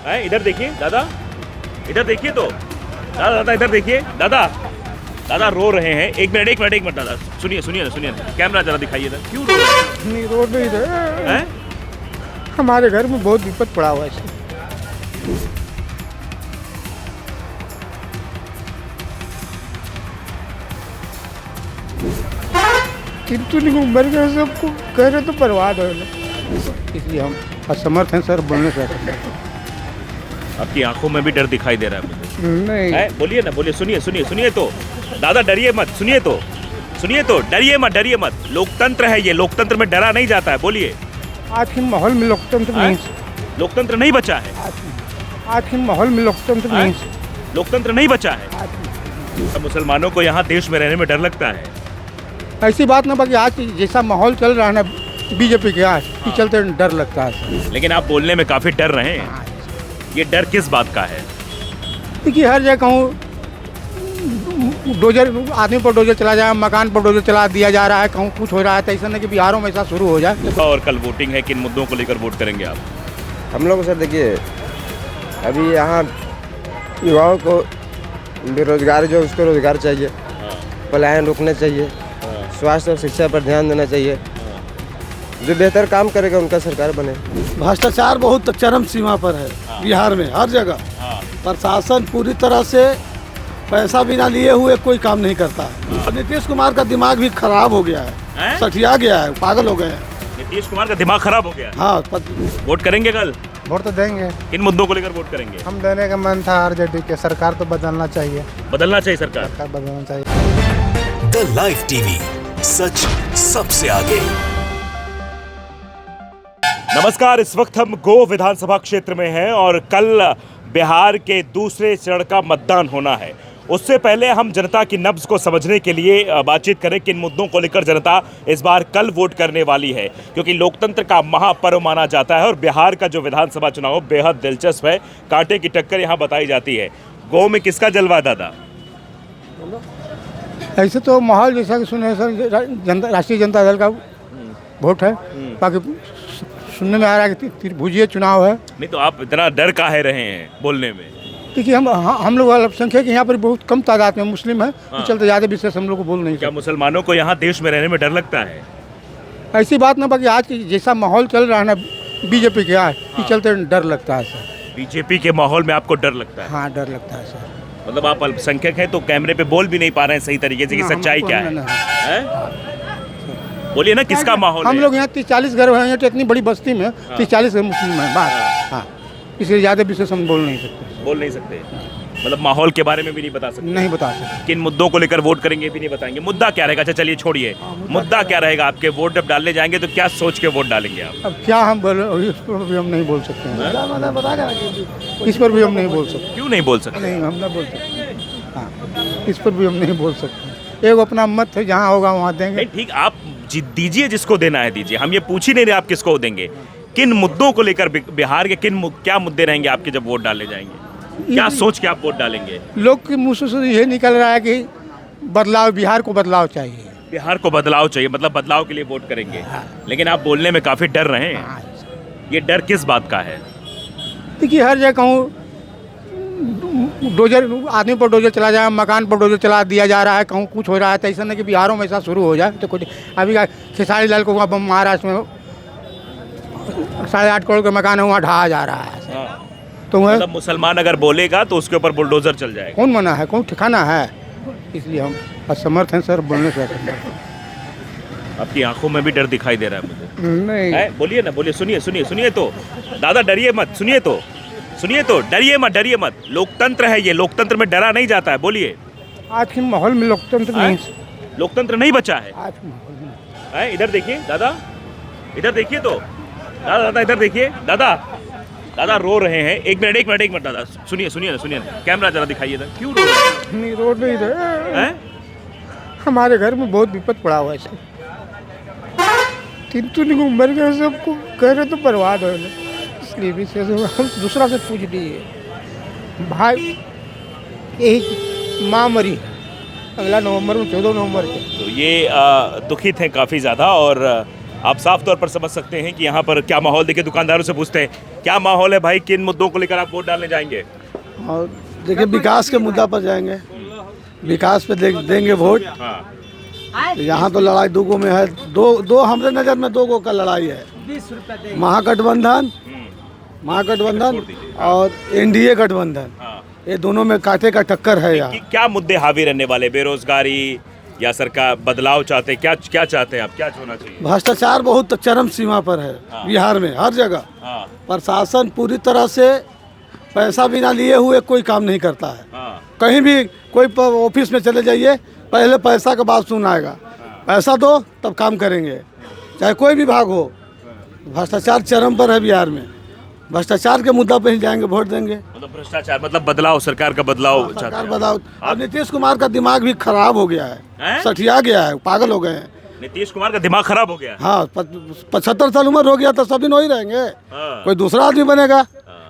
है, इधर देखिए दादा, इधर देखिए तो दादा, दादा इधर देखिए दादा, दादा रो रहे हैं। एक मिनट दादा, सुनिए सुनिए सुनिए, कैमरा जरा दिखाइए इधर, क्यों रो रहे हैं? नहीं रो नहीं रहे हैं? हमारे घर में बहुत विपद पड़ा हुआ है। किंतु उम्र के सबको कह रहे तो बर्बाद हो गए, इसलिए हम असमर्थ हैं सर, बोलने से। आपकी आंखों में भी डर दिखाई दे रहा है मुझे। नहीं है, बोलिए ना, बोलिए, सुनिए सुनिए सुनिए तो दादा, डरिए मत, सुनिए तो डरिए मत। लोकतंत्र है ये, लोकतंत्र में डरा नहीं जाता है, बोलिए। आज के माहौल में लोकतंत्र नहीं, लोकतंत्र नहीं बचा है। आज के माहौल में लोकतंत्र नहीं, लोकतंत्र नहीं बचा है। मुसलमानों को यहाँ देश में रहने में डर लगता है। ऐसी बात ना, बाकी आज जैसा माहौल चल रहा है ना बीजेपी के आज के चलते डर लगता है। लेकिन आप बोलने में काफी डर रहे हैं, ये डर किस बात का है? देखिए हर जगह कहूँ डोजर, आदमी पर डोजर चला जाए, मकान पर डोजर चला दिया जा रहा है, कहूँ कुछ हो रहा है, तो ऐसा नहीं कि बिहारों में ऐसा शुरू हो जाए। और कल वोटिंग है, किन मुद्दों को लेकर वोट करेंगे आप? हम लोग सर देखिए, अभी यहाँ युवाओं को बेरोजगार जो उसको रोजगार चाहिए, पलायन रोकना चाहिए, स्वास्थ्य और शिक्षा पर ध्यान देना चाहिए, जो बेहतर काम करेगा उनका सरकार बने। भ्रष्टाचार बहुत चरम सीमा पर है बिहार में, हर जगह प्रशासन पूरी तरह से पैसा बिना लिए हुए कोई काम नहीं करता है। नीतीश कुमार का दिमाग भी खराब हो गया है, सठिया गया है, पागल हो गए हैं। नीतीश कुमार का दिमाग खराब हो गया। हाँ, वोट करेंगे कल? वोट तो देंगे। किन मुद्दों को लेकर वोट करेंगे? हम देने का मन था आरजेडी के, सरकार तो बदलना चाहिए, बदलना चाहिए सरकार, बदलना चाहिए। द लाइव टीवी, सच सबसे आगे। नमस्कार, इस वक्त हम गो विधानसभा क्षेत्र में हैं और कल बिहार के दूसरे चरण का मतदान होना है। उससे पहले हम जनता की नब्ज को समझने के लिए बातचीत करें किन मुद्दों को लेकर जनता इस बार कल वोट करने वाली है, क्योंकि लोकतंत्र का महापर्व माना जाता है और बिहार का जो विधानसभा चुनाव बेहद दिलचस्प है। कांटे की टक्कर यहाँ बताई जाती है। गो में किसका जलवा है दादा? ऐसे तो माहौल जैसा कि सुने सर, जनता, राष्ट्रीय जनता दल का वोट है। बाकी सुनने में आ रहा है कि त्रिभुजीय चुनाव है। नहीं तो आप इतना डर काहे रहे हैं बोलने में? देखिए हम लोग अल्पसंख्यक यहाँ पर बहुत कम तादाद में मुस्लिम है, तो चलते ज़्यादा विशेष हम लोग को बोल नहीं सकते। क्या मुसलमानों को यहाँ देश में रहने में डर लगता है? ऐसी बात ना, बाकी आज जैसा माहौल चल रहा है ना बीजेपी के आज के चलते डर लगता है सर। बीजेपी के माहौल में आपको डर लगता है? हाँ, डर लगता है सर। मतलब आप अल्पसंख्यक हैं तो कैमरे पे बोल भी नहीं पा रहे हैं सही तरीके से कि सच्चाई क्या है? बोलिए ना, किसका माहौल है? हम लोग यहाँ 30-40 घर हैं, तो इतनी बड़ी बस्ती में 30-40 घर मुस्लिम हैं बस। हाँ, इसलिए ज़्यादा विशेष हम बोल नहीं सकते। मतलब माहौल के बारे में भी नहीं बता सकते? नहीं बता सकते। किन मुद्दों को लेकर वोट करेंगे भी नहीं बताएंगे? मुद्दा क्या रहेगा? अच्छा चलिए छोड़िए, मुद्दा क्या रहेगा आपके? वोट जब डालने जाएंगे तो क्या सोच के वोट डालेंगे आप? अब क्या हम बोले, इस पर भी हम नहीं बोल सकते हैं। इस पर भी हम नहीं बोल सकते। क्यों नहीं बोल सकते? नहीं, हम नहीं बोल सकते। हाँ, इस पर भी हम नहीं बोल सकते। एक अपना मत है, जहाँ होगा वहाँ देंगे। ठीक, आप दीजिए, जिसको देना है दीजिए। हम ये पूछ ही नहीं रहे आप किसको देंगे। किन मुद्दों को लेकर बिहार के क्या मुद्दे रहेंगे आपके जब वोट डाले जाएंगे? क्या सोच के आप वोट डालेंगे? लोग के मुँह से ये निकल रहा है कि बदलाव, बिहार को बदलाव चाहिए। बिहार को बदलाव चाहिए, मतलब बदलाव के लिए वोट करेंगे। लेकिन आप बोलने में काफी डर रहे हैं, ये डर किस बात का है? देखिए हर जगह कहूँ डोजर, आदमी पर डोजर चला जाए, मकान पर डोजर चला दिया जा रहा है, कहूँ कुछ हो रहा है, तो ऐसा नहीं कि बिहारों में ऐसा शुरू हो जाए। तो कुछ अभी का खेसारी लाल को वहाँ महाराष्ट्र में 8.5 करोड़ का मकान है, वहाँ ढहा जा रहा है। तो मतलब मुसलमान अगर बोलेगा तो उसके ऊपर बुलडोजर चल जाएगा? कौन मना है, कौन ठिकाना है? इसलिए हम असमर्थ हैं सर, बोलने से। आपकी आंखों में भी डर दिखाई दे रहा है मुझे। नहीं है, बोलिए ना, बोलिए, सुनिए तो दादा, डरिए मत, सुनिए तो डरिए मत। लोकतंत्र है ये, लोकतंत्र में डरा नहीं जाता है, बोलिए। आज के माहौल में लोकतंत्र नहीं, लोकतंत्र नहीं बचा है। आज के माहौल में है, इधर देखिए दादा, इधर देखिए तो दादा, इधर देखिए दादा, दादा रो रहे हैं। एक मिनट दादा, सुनिए कैमरा जरा दिखाइए इधर, क्यों रो रहे हैं? नहीं रो नहीं रहे हैं? हमारे घर में बहुत विपद पड़ा हुआ है सर। किंतु उम्र के सबको कह रहे तो बर्बाद हो गए, इसलिए भी हम दूसरा से पूछ लिए भाई, यही माँ मरी अगला नवंबर में, 14 नवंबर के। तो ये दुखित हैं काफ़ी ज़्यादा और आप साफ तौर पर समझ सकते हैं कि यहाँ पर क्या माहौल। देखिए दुकानदारों से पूछते हैं क्या माहौल है भाई, किन मुद्दों को लेकर आप वोट डालने जाएंगे? और देखिए विकास के मुद्दा पर जाएंगे, विकास पे देंगे वोट। हाँ यहाँ तो लड़ाई दो गो में है, दो हमारे नज़र में दो गो का लड़ाई है। महागठबंधन और एनडीए गठबंधन, हाँ। ये दोनों में कांटे का टक्कर है यहाँ। क्या मुद्दे हावी रहने वाले? बेरोजगारी या सरकार बदलाव चाहते हैं? क्या चाहते हैं आप, क्या होना चाहिए? भ्रष्टाचार बहुत चरम सीमा पर है बिहार में, हर जगह। हाँ प्रशासन पूरी तरह से पैसा बिना लिए हुए कोई काम नहीं करता है। हाँ कहीं भी कोई ऑफिस में चले जाइए, पहले पैसा का बात सुन आएगा, पैसा दो तब काम करेंगे, चाहे कोई विभाग हो। भ्रष्टाचार चरम पर है बिहार में, भ्रष्टाचार के मुद्दा पे ही जाएंगे, वोट देंगे। मतलब भ्रष्टाचार मतलब बदलाव, सरकार का बदलाव चाहते सरकार हैं। बदलाव। अब नीतीश कुमार का दिमाग भी खराब हो गया हैं? है, सठिया गया है, पागल हो गए हैं। नीतीश कुमार का दिमाग खराब हो गया। हाँ 75 साल उम्र हो गया तो सब दिन वही रहेंगे। हाँ। कोई दूसरा आदमी बनेगा,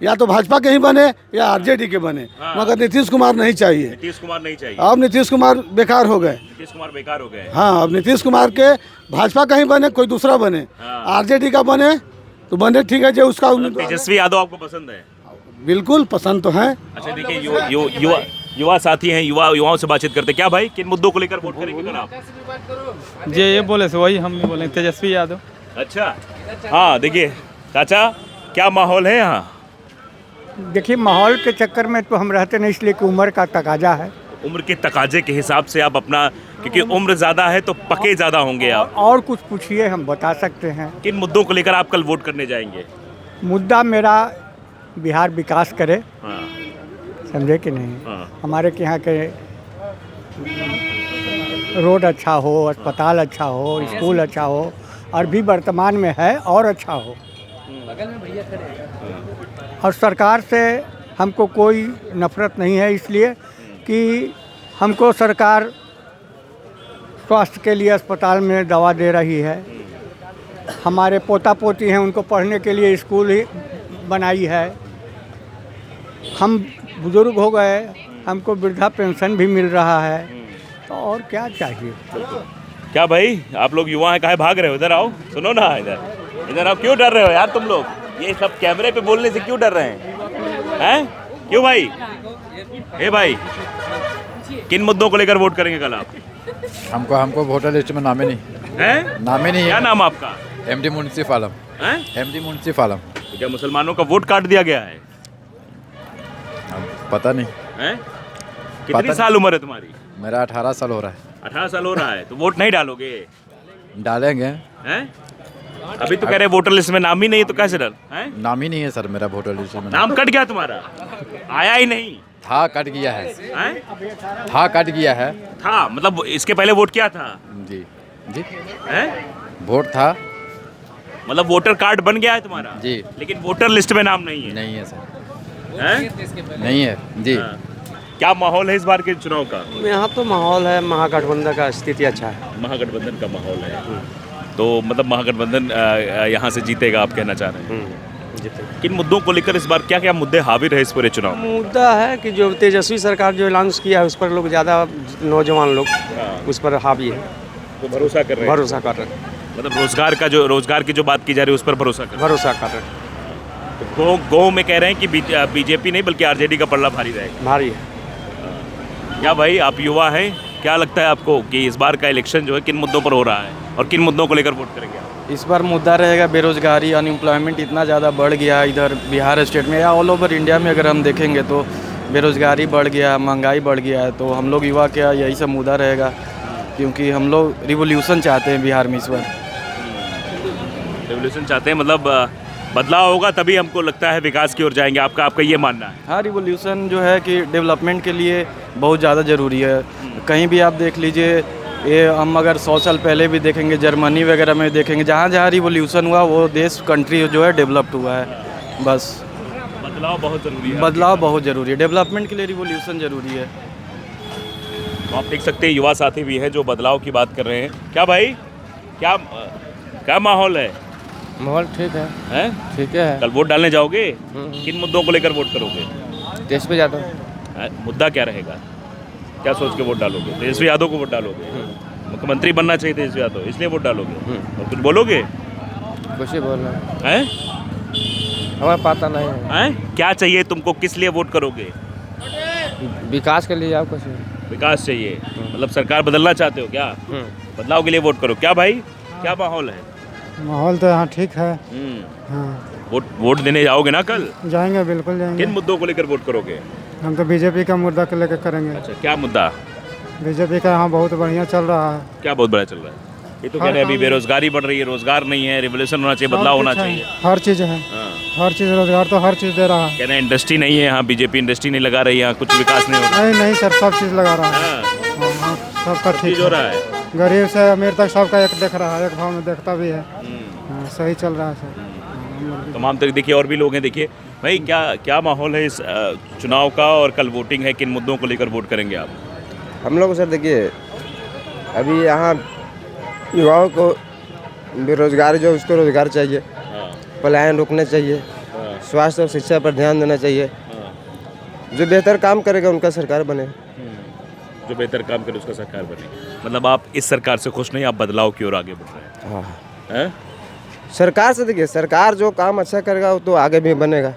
या तो भाजपा के ही बने या आरजेडी के बने, मगर नीतीश कुमार नहीं चाहिए। नीतीश कुमार नहीं चाहिए। अब नीतीश कुमार बेकार हो गए। नीतीश कुमार बेकार हो गए। हाँ, अब नीतीश कुमार के भाजपा का ही बने, कोई दूसरा बने, आरजेडी का बने तो बने, ठीक है जो उसका उम्मीदवार है। तेजस्वी यादव आपको पसंद है? बिल्कुल पसंद तो है। अच्छा देखिए युवा साथी हैं, युवाओं से बातचीत करते हैं। क्या भाई, किन मुद्दों को लेकर वोट करेंगे कल आप? जी ये बोले से वही हम भी बोले, तेजस्वी यादव। अच्छा हाँ, देखिए चाचा क्या माहौल है यहाँ? देखिए माहौल के चक्कर में तो हम रहते नहीं, इसलिए कि उम्र का तकाजा है। उम्र के तकाजे के हिसाब से आप अपना, क्योंकि उम्र ज़्यादा है तो पके ज़्यादा होंगे आप। और कुछ पूछिए, हम बता सकते हैं। किन मुद्दों को लेकर आप कल वोट करने जाएंगे? मुद्दा मेरा बिहार विकास करे, हाँ समझे कि नहीं। हाँ हमारे के यहाँ के रोड अच्छा हो, अस्पताल अच्छा हो, स्कूल अच्छा हो, और भी वर्तमान में है और अच्छा हो। और सरकार से हमको कोई नफरत नहीं है, इसलिए कि हमको सरकार स्वास्थ्य के लिए अस्पताल में दवा दे रही है। हमारे पोता पोती हैं, उनको पढ़ने के लिए स्कूल ही बनाई है। हम बुजुर्ग हो गए, हमको वृद्धा पेंशन भी मिल रहा है, तो और क्या चाहिए। क्या भाई, आप लोग युवा हैं, काहे भाग रहे हो? इधर आओ, सुनो ना, इधर आओ। क्यों डर रहे हो यार तुम लोग? ये सब कैमरे पे बोलने से क्यों डर रहे हैं? क्यों भाई? ए भाई, किन मुद्दों को लेकर वोट करेंगे कल आप? हमको वोटर लिस्ट में नाम ही नहीं हैं? नाम ही नहीं क्या है। नाम आपका? एमडी मुंसिफ आलम। हैं? एमडी मुंसिफ आलम। तो क्या मुसलमानों का वोट काट दिया गया है? पता नहीं, हैं? कितनी पता साल उम्र है तुम्हारी? मेरा 18 साल हो रहा है। 18 साल हो रहा है, तो वोट नहीं डालोगे? डालेंगे। हैं? अभी तो कह रहे वोटर लिस्ट में नाम ही नहीं है, तो कैसे डर? हैं? नाम ही नहीं है सर मेरा वोटर लिस्ट में। नाम कट गया तुम्हारा? आया ही नहीं? था कट गया है। हैं? था कट गया है। था मतलब इसके पहले वोट किया था? जी जी, हैं? वोट था। मतलब वोटर कार्ड बन गया है तुम्हारा? जी। लेकिन वोटर लिस्ट में नाम नहीं है? नहीं है सर, हैं? नहीं है जी। हाँ। क्या माहौल है इस बार के चुनाव का? यहाँ तो माहौल है, महागठबंधन का स्थिति अच्छा है। महागठबंधन का माहौल है, तो मतलब महागठबंधन यहाँ से जीतेगा आप कहना चाह रहे हैं? किन मुद्दों को लेकर इस बार क्या क्या मुद्दे हावी रहे इस पूरे चुनाव में? मुद्दा है कि जो तेजस्वी सरकार जो ऐलान किया है उस पर लोग ज़्यादा, नौजवान लोग उस पर हावी है, तो भरोसा कर रहे हैं? भरोसा कर रहे हैं, मतलब रोजगार की जो बात की जा रही है उस पर भरोसा कर रहे भरोसा कर रहे हैं। हैं? तो गाँव में कह रहे हैं कि बीजेपी नहीं बल्कि आरजेडी का पल्ला भारी रहेगा। भारी है। क्या भाई, आप युवा हैं, क्या लगता है आपको कि इस बार का इलेक्शन जो है किन मुद्दों पर हो रहा है और किन मुद्दों को लेकर वोट करेंगे आप? इस बार मुद्दा रहेगा बेरोजगारी, अनएम्प्लॉयमेंट इतना ज़्यादा बढ़ गया है इधर बिहार स्टेट में या ऑल ओवर इंडिया में। अगर हम देखेंगे तो बेरोजगारी बढ़ गया, महंगाई बढ़ गया है, तो हम लोग युवा का यही सब मुद्दा रहेगा, क्योंकि हम लोग रिवोल्यूशन चाहते हैं बिहार में इस बार। रेवोल्यूशन चाहते हैं, मतलब बदलाव होगा तभी हमको लगता है विकास की ओर जाएंगे, आपका ये मानना है? हाँ, रिवोल्यूशन जो है कि डेवलपमेंट के लिए बहुत ज़्यादा ज़रूरी है। कहीं भी आप देख लीजिए, ये हम अगर 100 साल पहले भी देखेंगे, जर्मनी वगैरह में देखेंगे, जहाँ जहाँ रिवोल्यूशन हुआ वो देश कंट्री जो है डेवलप्ड हुआ है। बस बदलाव बहुत ज़रूरी है। बदलाव बहुत ज़रूरी है, डेवलपमेंट के लिए रिवोल्यूशन ज़रूरी है। तो आप देख सकते हैं युवा साथी भी हैं जो बदलाव की बात कर रहे हैं। क्या भाई, क्या माहौल है? माहौल ठीक है। हैं? ठीक है। कल वोट डालने जाओगे? किन मुद्दों को लेकर वोट करोगे? देश पे जाता हूँ। मुद्दा क्या रहेगा? क्या सोच के वोट डालोगे? तेजस्वी यादव को वोट डालोगे? मुख्यमंत्री बनना चाहिए तेजस्वी यादव, इसलिए वोट डालोगे। और कुछ बोलोगे? कुछ ही बोल रहे हैं? हमें पता नहीं है। हैं? क्या चाहिए तुमको, किस लिए वोट करोगे? विकास के लिए आप कुछ विकास चाहिए, मतलब सरकार बदलना चाहते हो क्या? बदलाव के लिए वोट करो। क्या भाई, क्या माहौल है? माहौल तो यहाँ ठीक है। हाँ। वोट देने जाओगे ना कल? जाएंगे, बिल्कुल जाएंगे। किन मुद्दों को लेकर वोट करोगे? हम तो बीजेपी का मुद्दा को लेकर करेंगे। अच्छा, क्या मुद्दा? बीजेपी का यहाँ बहुत बढ़िया चल रहा है। क्या बहुत बड़ा चल रहा है? ये तो कह रहे हैं अभी बेरोजगारी बढ़ रही है, रोजगार नहीं है, रिवोल्यूशन होना चाहिए, बदलाव होना चाहिए। हर चीज़ है, हर चीज़, रोजगार तो हर चीज़ दे रहा है। कह रहे हैं इंडस्ट्री नहीं है यहाँ, बीजेपी इंडस्ट्री नहीं लगा रही है यहाँ, कुछ विकास नहीं हो रहा। नहीं सर, सब चीज़ लगा रहा है। हाँ, सबका ठीक हो रहा है। गरीब से अमीर तक सबका एक देख रहा है, एक भाव में देखता भी है। हाँ, सही चल रहा है सर। तमाम तरह देखिए और भी लोग हैं। देखिए भाई, क्या माहौल है इस चुनाव का, और कल वोटिंग है, किन मुद्दों को लेकर वोट करेंगे आप? हम लोग सर देखिए, अभी यहाँ युवाओं को बेरोजगारी जो उसको रोजगार चाहिए, पलायन रोकना चाहिए, स्वास्थ्य और शिक्षा पर ध्यान देना चाहिए। जो बेहतर काम करेगा उनका सरकार बने। जो बेहतर काम करे उसका सरकार बने। मतलब आप इस सरकार से खुश नहीं, आप बदलाव की ओर आगे बढ़ रहे हैं? हाँ। सरकार से देखिए, सरकार जो काम अच्छा करेगा वो तो आगे भी बनेगा।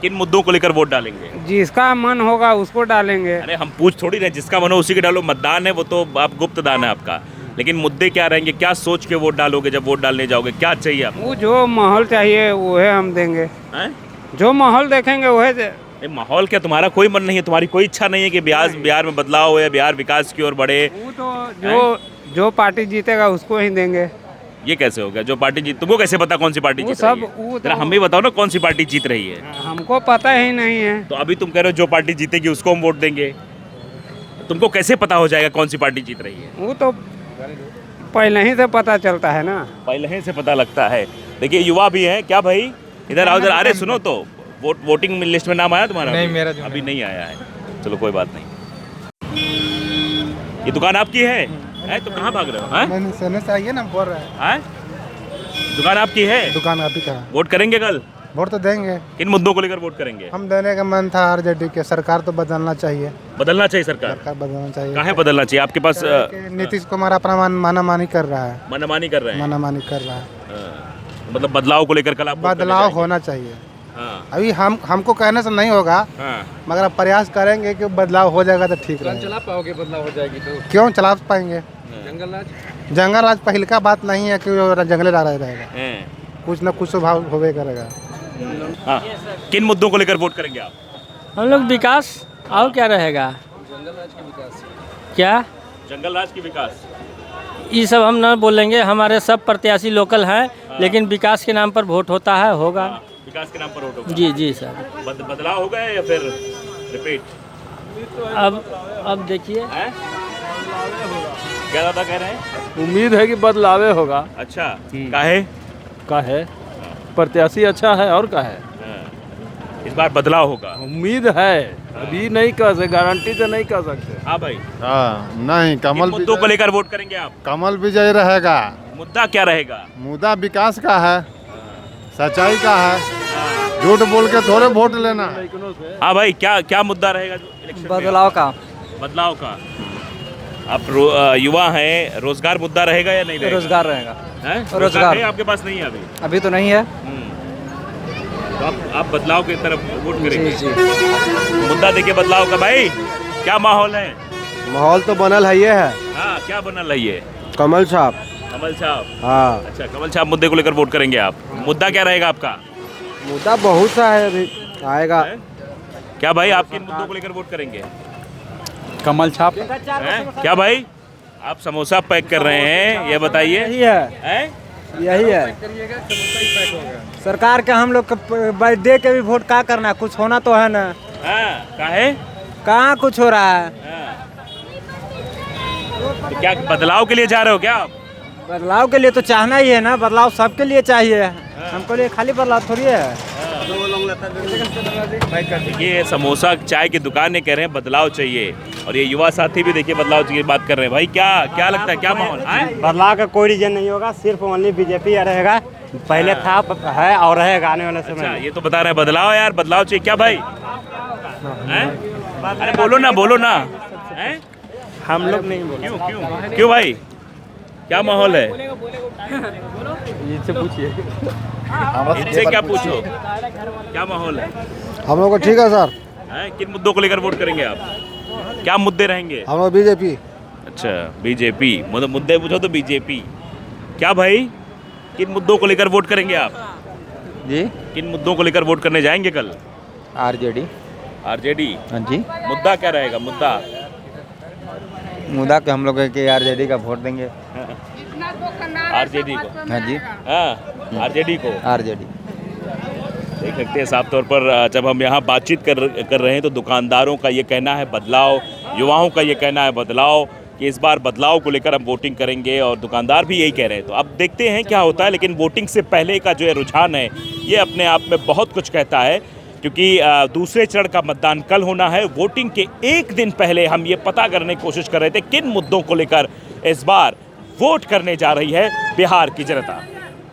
किन मुद्दों को लेकर वोट डालेंगे? जिसका मन होगा उसको डालेंगे। अरे हम पूछ थोड़ी रहे, जिसका मन हो उसी के डालो। मतदान है वो तो आप गुप्त दान है आपका, लेकिन मुद्दे क्या रहेंगे? क्या सोच के वोट डालोगे जब वोट डालने जाओगे? क्या चाहिए आपको? वो जो माहौल चाहिए वो है हम देंगे। जो माहौल देखेंगे वो है। माहौल क्या, तुम्हारा कोई मन नहीं है, तुम्हारी कोई इच्छा नहीं है कि बिहार में बदलाव हो या बिहार विकास की ओर बढ़े? वो तो जो पार्टी जीतेगा उसको ही देंगे। ये कैसे होगा? जो पार्टी जीत, तुमको कैसे पता कौन सी पार्टी जीत रही है? जरा हम भी बताओ ना, कौन सी पार्टी जीत रही है? हमको पता ही नहीं है। तो अभी तुम कह रहे हो जो पार्टी जीतेगी उसको हम वोट देंगे, तुमको कैसे पता हो जाएगा कौन सी पार्टी जीत रही है? वो तो पहले ही से पता चलता है ना। पहले ही से पता लगता है। देखिए युवा भी हैं। क्या भाई, इधर आओ, इधर। अरे सुनो तो, वोटिंग लिस्ट में नाम आया तुम्हारा? नहीं, मेरा अभी नहीं आया है। चलो कोई बात नहीं। ये दुकान आपकी है? तुम कहाँ भाग रहे हो? मैंने सुनने से आइए ना, बोल रहा है। दुकान आपकी है? दुकान आप ही का। वोट करेंगे कल? वोट तो देंगे। किन मुद्दों को लेकर वोट करेंगे? हम देने का मन था आरजेडी के। सरकार तो बदलना चाहिए। बदलना चाहिए सरकार? सरकार बदलना चाहिए। काहे बदलना चाहिए? आपके पास नीतीश कुमार अपना मानामानी कर रहा है। मनमानी कर रहे हैं? मानामानी कर रहा है। मतलब बदलाव को लेकर कल आप बदलाव होना चाहिए। हाँ। अभी हमको कहने से नहीं होगा, मगर आप प्रयास करेंगे कि बदलाव हो जाएगा तो ठीक रहेगा। चला पाओगे? बदलाव हो जाएगी तो क्यों चला पाएंगे? जंगल राज पहले का बात नहीं है कि जंगली राज रहेगा। कुछ न कुछ स्वभाव होवे करेगा। हाँ। किन मुद्दों को लेकर वोट करेंगे आप? हम लोग विकास, और क्या रहेगा? क्या जंगल राज की विकास? ये सब हम ना बोलेंगे। हमारे सब प्रत्याशी लोकल हैं, लेकिन विकास के नाम पर वोट होता है, होगा। विकास के नाम पर वोट होगा? जी सर। बदलाव होगा या फिर रिपीट? अब देखिए, क्या ज़्यादा कह रहे हैं? उम्मीद है कि बदलावे होगा। अच्छा, काहे? काहे? प्रत्याशी अच्छा है और काहे? इस बार बदलाव होगा उम्मीद है, अभी नहीं कह सकते, गारंटी तो नहीं कह सकते। हाँ भाई। हाँ, नहीं, कमल मुद्दों को लेकर वोट करेंगे आप? कमल विजय रहेगा। मुद्दा क्या रहेगा? मुद्दा विकास का है, सच्चाई का है। झूठ बोल के थोड़े वोट लेना। हाँ भाई, क्या मुद्दा रहेगा इलेक्शन में? बदलाव का। आप युवा हैं, रोजगार मुद्दा रहेगा या नहीं रहेगा? रोजगार रहेगा। रोजगार आपके पास नहीं है अभी तो नहीं है। तो आप बदलाव की तरफ वोट करेंगे? जी। मुद्दा देखिए बदलाव का। भाई क्या माहौल है? माहौल तो बनल है ये है। हाँ, क्या बनल है ये? कमल छाप। कमल छाप? हाँ। अच्छा, कमल छाप मुद्दे को लेकर वोट करेंगे आप? मुद्दा क्या रहेगा आपका? मुद्दा बहुत सा है, अभी आएगा। क्या भाई, आप किन मुद्दों को लेकर वोट करेंगे? कमल छाप। क्या भाई, आप समोसा पैक कर रहे हैं, ये बताइए। यही है। सरकार के हम लोग दे के भी वोट का करना, कुछ होना तो है ना। काहे? कहाँ कुछ हो रहा है? तो क्या बदलाव के लिए जा रहे हो क्या आप? बदलाव के लिए तो चाहना ही है ना, बदलाव सबके लिए चाहिए। हमको लिए खाली बदलाव थोड़ी है। देखिए, समोसा चाय की दुकान ने कह रहे हैं बदलाव चाहिए, और ये युवा साथी भी देखिए बदलाव की बात कर रहे हैं। भाई क्या लगता है, क्या माहौल है? बदलाव का कोई रीजन नहीं होगा, सिर्फ ओनली बीजेपी रहेगा। पहले था, है और रहेगा आने वाले समय। अच्छा, ये तो बता रहे हैं बदलाव। यार बदलाव चाहिए क्या भाई? अरे बोलो ना। हम लोग नहीं बोले। क्यों भाई, क्या माहौल है? इनसे पूछिए। इनसे क्या पूछो, क्या माहौल है? हम लोग को ठीक है सर। हैं? किन मुद्दों को लेकर वोट करेंगे आप? क्या मुद्दे रहेंगे? हम लोग बीजेपी। अच्छा, बीजेपी। मतलब मुद्दे पूछो तो बीजेपी। क्या भाई, किन मुद्दों को लेकर वोट करेंगे आप? जी, किन मुद्दों को लेकर वोट करने जाएंगे कल? आरजेडी। आरजेडी। हाँ जी, मुद्दा क्या रहेगा? मुद्दा मुदा के हम लोग के आरजेडी का वोट देंगे। आरजेडी को। हाँ जी, हाँ, आरजेडी को। आरजेडी। देख सकते हैं साफ तौर पर जब हम यहाँ बातचीत कर रहे हैं तो दुकानदारों का ये कहना है बदलाव, युवाओं का ये कहना है बदलाव, कि इस बार बदलाव को लेकर हम वोटिंग करेंगे, और दुकानदार भी यही कह रहे हैं। तो अब देखते हैं क्या होता है, लेकिन वोटिंग से पहले का जो है रुझान है ये अपने आप में बहुत कुछ कहता है, क्योंकि दूसरे चरण का मतदान कल होना है। वोटिंग के एक दिन पहले हम ये पता करने की कोशिश कर रहे थे किन मुद्दों को लेकर इस बार वोट करने जा रही है बिहार की जनता।